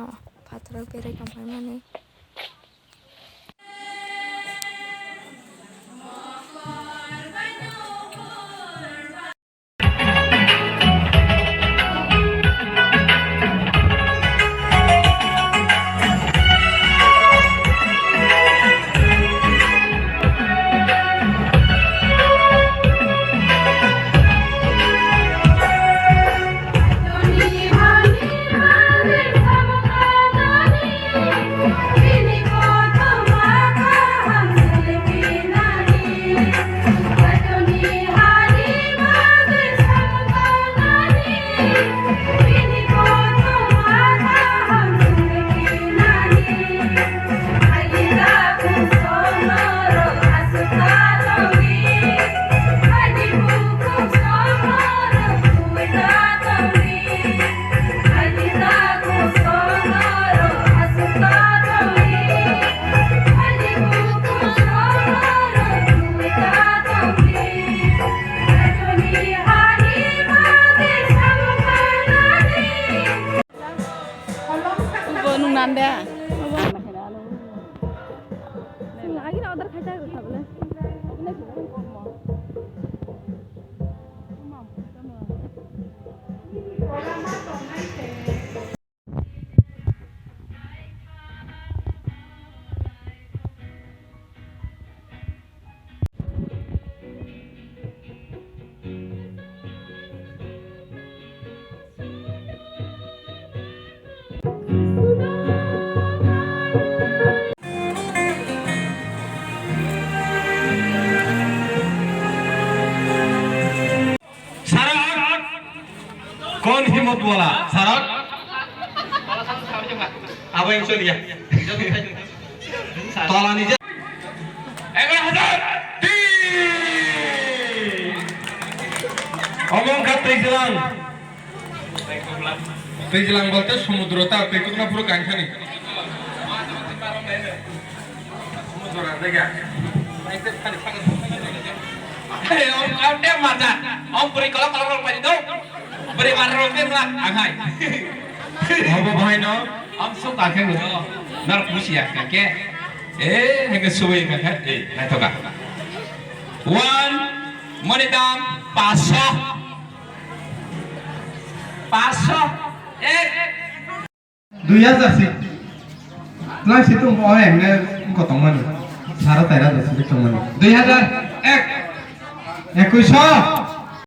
no pathar bere kampai mani nanda lagi na order khaita ko sable ina ko mo कौन हिम्मत वाला सरक अब इन चलिए तोला नीचे 11,000 অমঙ্কা তেজলাং বলতে সমুদ্রটা পেটুকনা পুরো কানখানি সমুদ্র জায়গা ông đem mặt à ông beri kalau phải đâu beri mặt rồi biết là hai ông có hai nó ông sống cả cái người nó là pusi à cái hay cái suy cái hết này thôi cả one money down paso ek 2000 sih lah situ mau yang ne kotong mana syarat ada di situ mana 2001 2100